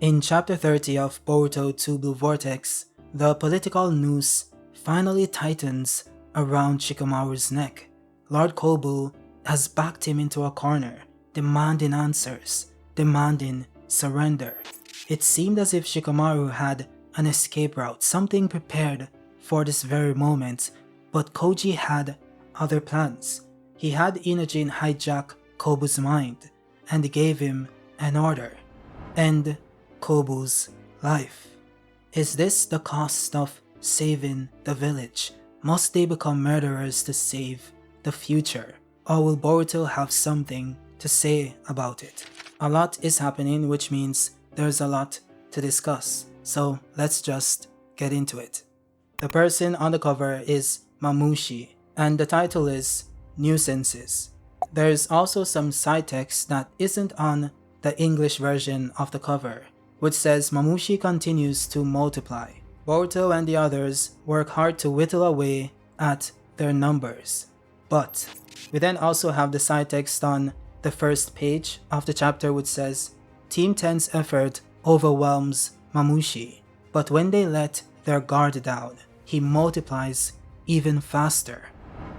In Chapter 30 of Boruto 2 Blue Vortex, the political noose finally tightens around Shikamaru's neck. Lord Kobu has backed him into a corner, demanding answers, demanding surrender. It seemed as if Shikamaru had an escape route, something prepared for this very moment, but Koji had other plans. He had Inojin hijack Kobu's mind and gave him an order: end Kobu's life. Is this the cost of saving the village? Must they become murderers to save the future? Or will Boruto have something to say about it? A lot is happening, which means there's a lot to discuss. So let's just get into it. The person on the cover is Mamushi, and the title is Nuisances. There's also some side text that isn't on the English version of the cover, which says Mamushi continues to multiply. Boruto and the others work hard to whittle away at their numbers. But we then also have the side text on the first page of the chapter, which says Team 10's effort overwhelms Mamushi, but when they let their guard down, he multiplies even faster.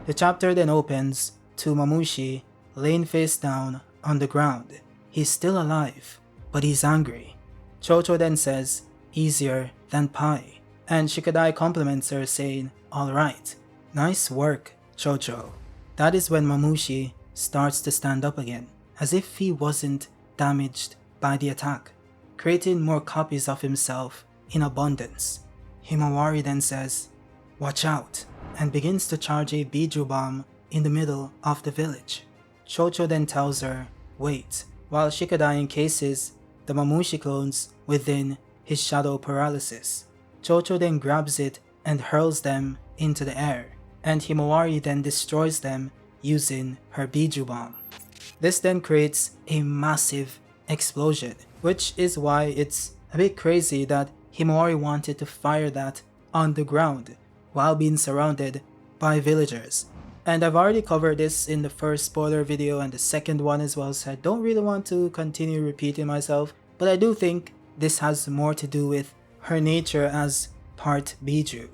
The chapter then opens to Mamushi laying face down on the ground. He's still alive, but he's angry. Chocho then says, easier than pie, and Shikadai compliments her saying, alright, nice work, Chocho. That is when Mamushi starts to stand up again, as if he wasn't damaged by the attack, creating more copies of himself in abundance. Himawari then says, watch out, and begins to charge a Biju bomb in the middle of the village. Chocho then tells her, wait, while Shikadai encases the Mamushi clones within his shadow paralysis. Chocho then grabs it and hurls them into the air, and Himawari then destroys them using her Biju bomb. This then creates a massive explosion, which is why it's a bit crazy that Himawari wanted to fire that on the ground while being surrounded by villagers. And I've already covered this in the first spoiler video and the second one as well, so I don't really want to continue repeating myself, but I do think this has more to do with her nature as part Biju,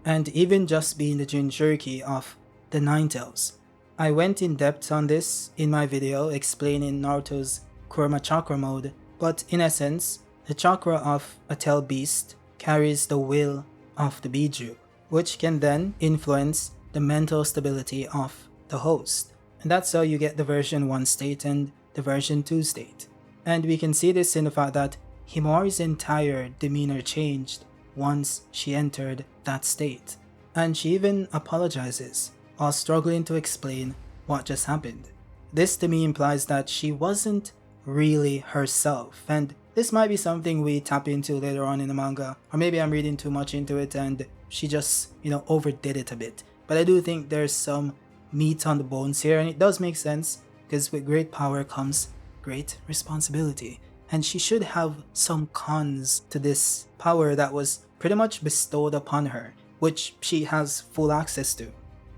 and even just being the Jinchuriki of the Ninetales. I went in depth on this in my video explaining Naruto's Kurama Chakra mode, but in essence, the chakra of a tail beast carries the will of the Biju, which can then influence the mental stability of the host. And that's how you get the version 1 state and the version 2 state. And we can see this in the fact that Himawari's entire demeanor changed once she entered that state. And she even apologizes while struggling to explain what just happened. This to me implies that she wasn't really herself, and this might be something we tap into later on in the manga, or maybe I'm reading too much into it and she just, overdid it a bit. But I do think there's some meat on the bones here, and it does make sense, because with great power comes great responsibility. And she should have some cons to this power that was pretty much bestowed upon her, which she has full access to.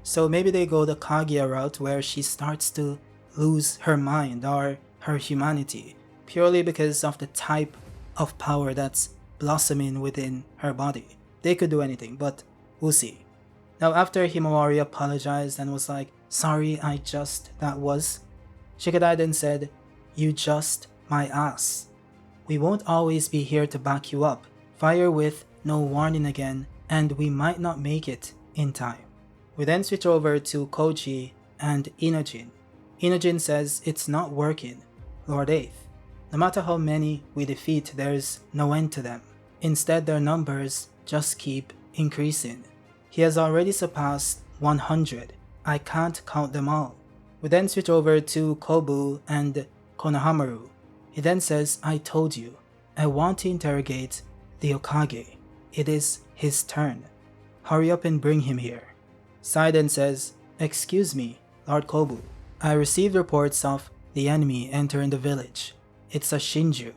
So maybe they go the Kaguya route, where she starts to lose her mind or her humanity, purely because of the type of power that's blossoming within her body. They could do anything, but we'll see. Now after Himawari apologized and was like, sorry, that was, Shikadai then said, you just my ass. We won't always be here to back you up. Fire with no warning again, and we might not make it in time. We then switch over to Koji and Inojin. Inojin says it's not working, Lord 8th. No matter how many we defeat, there's no end to them. Instead, their numbers just keep increasing. He has already surpassed 100. I can't count them all. We then switch over to Kobu and Konohamaru. He then says, I told you, I want to interrogate the Hokage. It is his turn. Hurry up and bring him here. Sai then says, excuse me, Lord Kobu. I received reports of the enemy entering the village. It's a Shinju,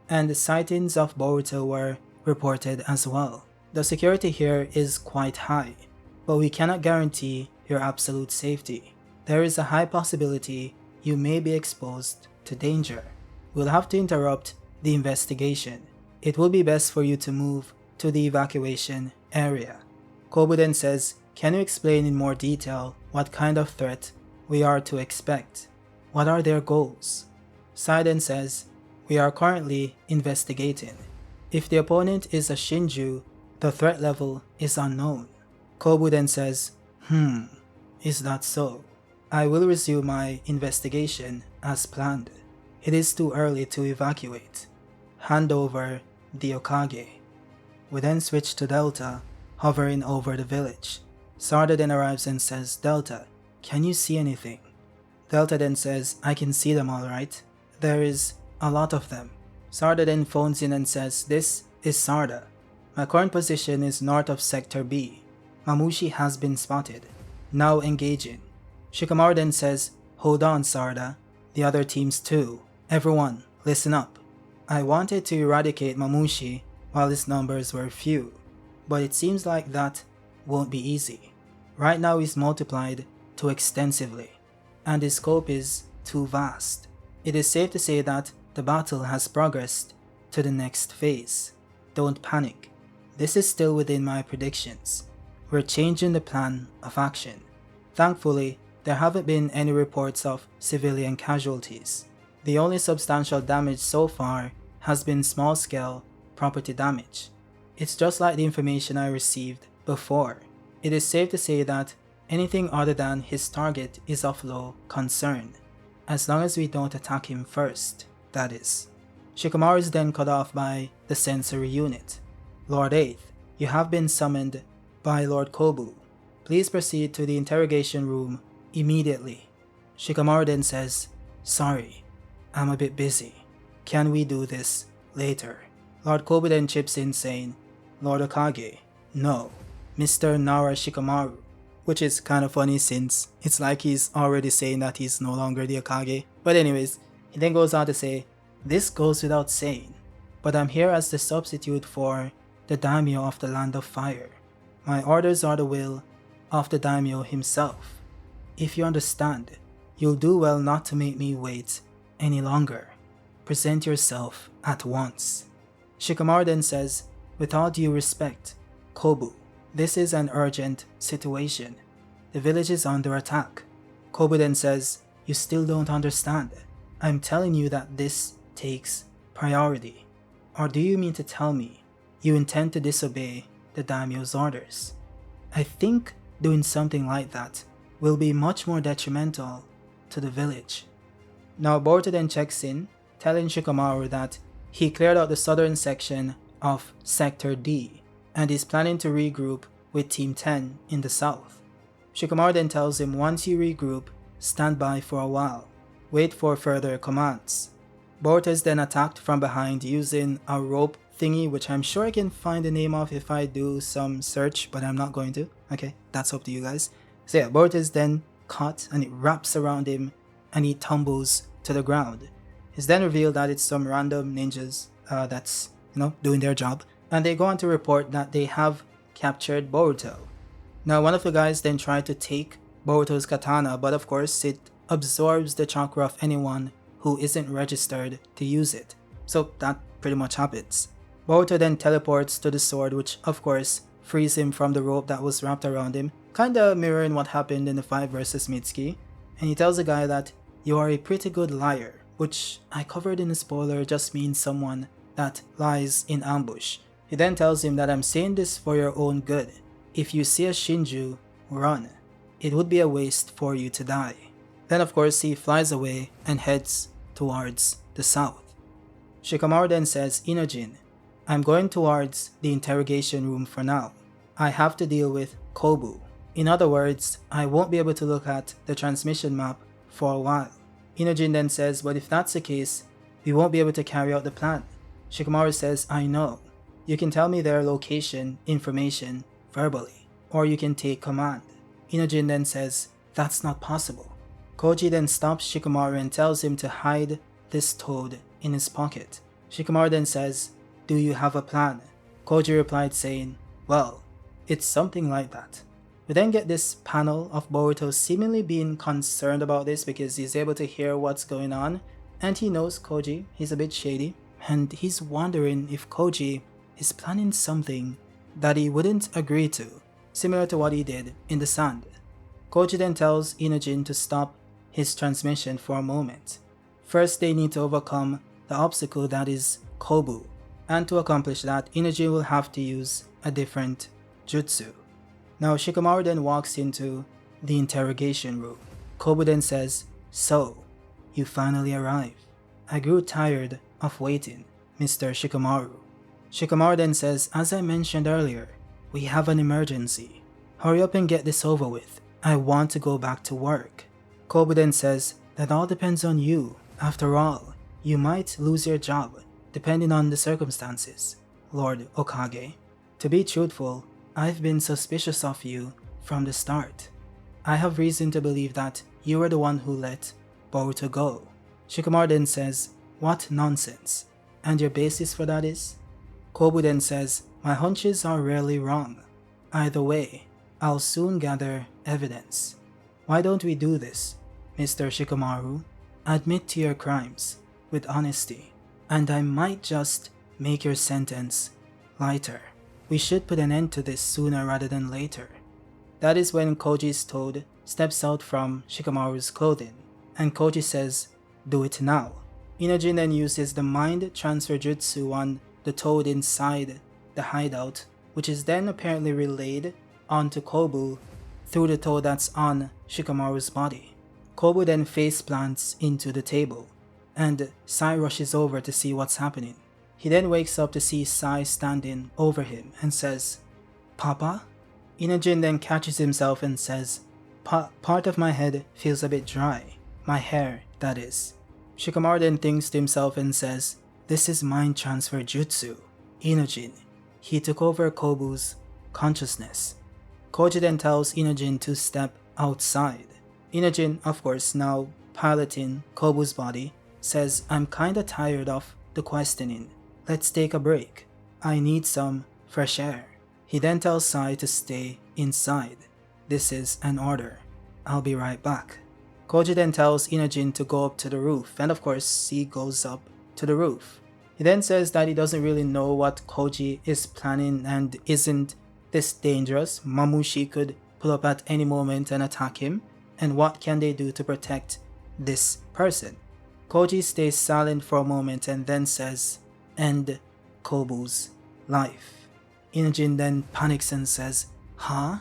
and the sightings of Boruto were reported as well. The security here is quite high, but we cannot guarantee your absolute safety. There is a high possibility you may be exposed to danger. We'll have to interrupt the investigation. It would be best for you to move to the evacuation area. Kobu then says, can you explain in more detail what kind of threat we are to expect? What are their goals? Sai then says, we are currently investigating. If the opponent is a Shinju, the threat level is unknown. Kobu then says, is that so? I will resume my investigation as planned. It is too early to evacuate. Hand over the Okage. We then switch to Delta, hovering over the village. Sarda then arrives and says, Delta, can you see anything? Delta then says, I can see them alright. There is a lot of them. Sarda then phones in and says, this is Sarda. My current position is north of Sector B. Mamushi has been spotted. Now engaging. Shikamaru then says, hold on Sarda. The other teams too. Everyone, listen up. I wanted to eradicate Mamushi while his numbers were few, but it seems like that won't be easy. Right now he's multiplied too extensively, and his scope is too vast. It is safe to say that the battle has progressed to the next phase. Don't panic. This is still within my predictions. We're changing the plan of action. Thankfully, there haven't been any reports of civilian casualties. The only substantial damage so far has been small-scale property damage. It's just like the information I received before. It is safe to say that anything other than his target is of low concern, as long as we don't attack him first, that is. Shikamaru is then cut off by the sensory unit. Lord 8th, you have been summoned by Lord Kobu. Please proceed to the interrogation room immediately. Shikamaru then says, sorry, I'm a bit busy. Can we do this later? Lord Kobu then chips in saying, Lord Okage, no, Mr. Nara Shikamaru. Which is kind of funny since it's like he's already saying that he's no longer the Okage. But anyways, he then goes on to say, this goes without saying, but I'm here as the substitute for the daimyo of the Land of Fire. My orders are the will of the daimyo himself. If you understand, you'll do well not to make me wait any longer. Present yourself at once. Shikamaru then says, with all due respect, Kobu, this is an urgent situation. The village is under attack. Kobu then says, you still don't understand. I'm telling you that this takes priority. Or do you mean to tell me you intend to disobey the daimyo's orders? I think doing something like that will be much more detrimental to the village. Now Boruto then checks in, telling Shikamaru that he cleared out the southern section of Sector D and is planning to regroup with Team 10 in the south. Shikamaru then tells him once you regroup, stand by for a while. Wait for further commands. Boruto is then attacked from behind using a rope thingy, which I'm sure I can find the name of if I do some search, but I'm not going to. Okay, that's up to you guys. So yeah, Boruto is then caught and it wraps around him and he tumbles to the ground. It's then revealed that it's some random ninjas that's, doing their job. And they go on to report that they have captured Boruto. Now one of the guys then tried to take Boruto's katana, but of course it absorbs the chakra of anyone who isn't registered to use it. So that pretty much happens. Boruto then teleports to the sword, which of course frees him from the rope that was wrapped around him, kinda mirroring what happened in the fight versus Mitsuki. And he tells the guy that you are a pretty good liar, which I covered in a spoiler just means someone that lies in ambush. He then tells him that I'm saying this for your own good. If you see a Shinju, run. It would be a waste for you to die. Then of course he flies away and heads towards the south. Shikamaru then says, Inojin, I'm going towards the interrogation room for now. I have to deal with Kobu. In other words, I won't be able to look at the transmission map for a while. Inojin then says, but if that's the case, we won't be able to carry out the plan. Shikamaru says, I know. You can tell me their location information verbally, or you can take command. Inojin then says, that's not possible. Koji then stops Shikamaru and tells him to hide this toad in his pocket. Shikamaru then says, do you have a plan? Koji replied saying, well, it's something like that. We then get this panel of Boruto seemingly being concerned about this because he's able to hear what's going on and he knows Koji, he's a bit shady, and he's wondering if Koji is planning something that he wouldn't agree to, similar to what he did in the sand. Koji then tells Inojin to stop his transmission for a moment. First, they need to overcome the obstacle that is Kobu, and to accomplish that, Inojin will have to use a different jutsu. Now Shikamaru then walks into the interrogation room. Kobu then says, "So, you finally arrive. I grew tired of waiting, Mr. Shikamaru." Shikamaru then says, "As I mentioned earlier, we have an emergency. Hurry up and get this over with. I want to go back to work." Kobu then says, "That all depends on you. After all, you might lose your job, depending on the circumstances, Lord Okage. To be truthful, I've been suspicious of you from the start. I have reason to believe that you were the one who let Boruto go." Shikamaru then says, "What nonsense. And your basis for that is?" Kobu then says, "My hunches are rarely wrong. Either way, I'll soon gather evidence. Why don't we do this, Mr. Shikamaru? Admit to your crimes with honesty, and I might just make your sentence lighter. We should put an end to this sooner rather than later." That is when Koji's toad steps out from Shikamaru's clothing, and Koji says, "Do it now." Inojin then uses the mind transfer jutsu on the toad inside the hideout, which is then apparently relayed onto Kobu through the toad that's on Shikamaru's body. Kobu then face plants into the table, and Sai rushes over to see what's happening. He then wakes up to see Sai standing over him and says, "Papa?" Inojin then catches himself and says, Part of my head feels a bit dry. My hair, that is." Shikamaru then thinks to himself and says, "This is mind transfer jutsu. Inojin. He took over Kobu's consciousness." Koji then tells Inojin to step outside. Inojin, of course, now piloting Kobu's body, says, "I'm kinda tired of the questioning. Let's take a break. I need some fresh air." He then tells Sai to stay inside. "This is an order. I'll be right back." Koji then tells Inojin to go up to the roof, and of course he goes up to the roof. He then says that he doesn't really know what Koji is planning, and isn't this dangerous? Mamushi could pull up at any moment and attack him, and what can they do to protect this person? Koji stays silent for a moment and then says, "End Kobu's life." Inojin then panics and says, "Huh?"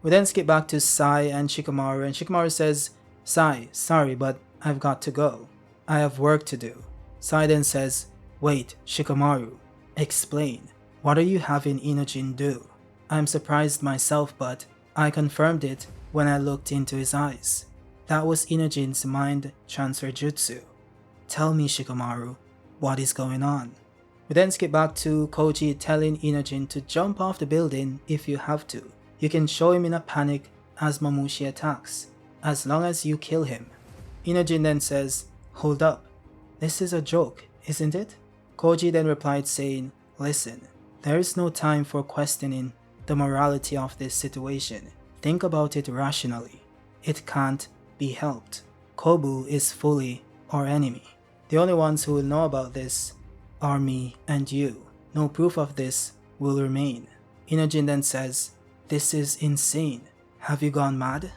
We then skip back to Sai and Shikamaru says, "Sai, sorry, but I've got to go. I have work to do." Sai then says, "Wait, Shikamaru, explain. What are you having Inojin do?" I'm surprised myself, but I confirmed it when I looked into his eyes. That was Inojin's mind transfer jutsu. Tell me, Shikamaru, what is going on? We then skip back to Koji telling Inojin to jump off the building if you have to. You can show him in a panic as Mamushi attacks, as long as you kill him. Inojin then says, "Hold up, this is a joke, isn't it?" Koji then replied saying, "Listen, there is no time for questioning the morality of this situation. Think about it rationally. It can't be helped. Kobu is fully our enemy. The only ones who will know about this are me and you. No proof of this will remain." Inojin then says, "This is insane. Have you gone mad?"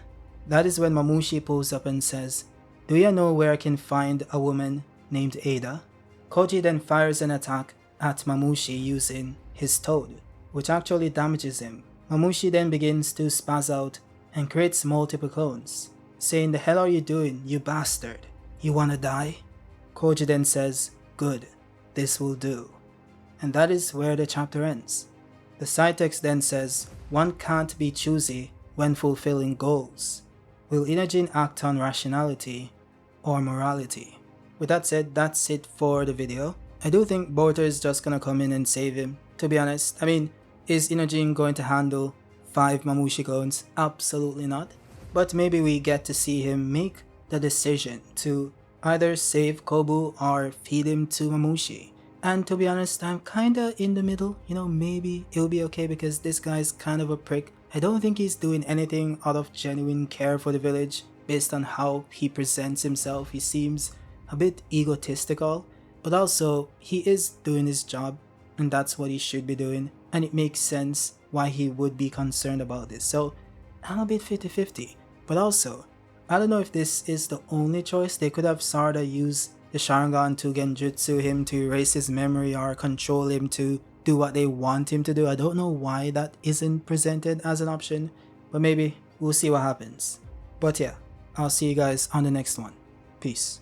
That is when Mamushi pulls up and says, "Do you know where I can find a woman named Ada?" Koji then fires an attack at Mamushi using his toad, which actually damages him. Mamushi then begins to spaz out and creates multiple clones, saying, "The hell are you doing, you bastard? You wanna die?" Koji then says, "Good, this will do." And that is where the chapter ends. The side text then says, "One can't be choosy when fulfilling goals. Will Inojin act on rationality or morality?" With that said, that's it for the video. I do think Boruto is just gonna come in and save him, to be honest. I mean, is Inojin going to handle 5 Mamushi clones? Absolutely not. But maybe we get to see him make the decision to either save Kobu or feed him to Mamushi. And to be honest, I'm kinda in the middle. Maybe it'll be okay because this guy's kind of a prick. I don't think he's doing anything out of genuine care for the village. Based on how he presents himself, he seems a bit egotistical. But also, he is doing his job, and that's what he should be doing, and it makes sense why he would be concerned about this. So, I'm a bit 50-50. But also, I don't know if this is the only choice. They could have Sarada use the Sharingan to Genjutsu him to erase his memory or control him to do what they want him to do. I don't know why that isn't presented as an option, but maybe we'll see what happens. But yeah, I'll see you guys on the next one. Peace.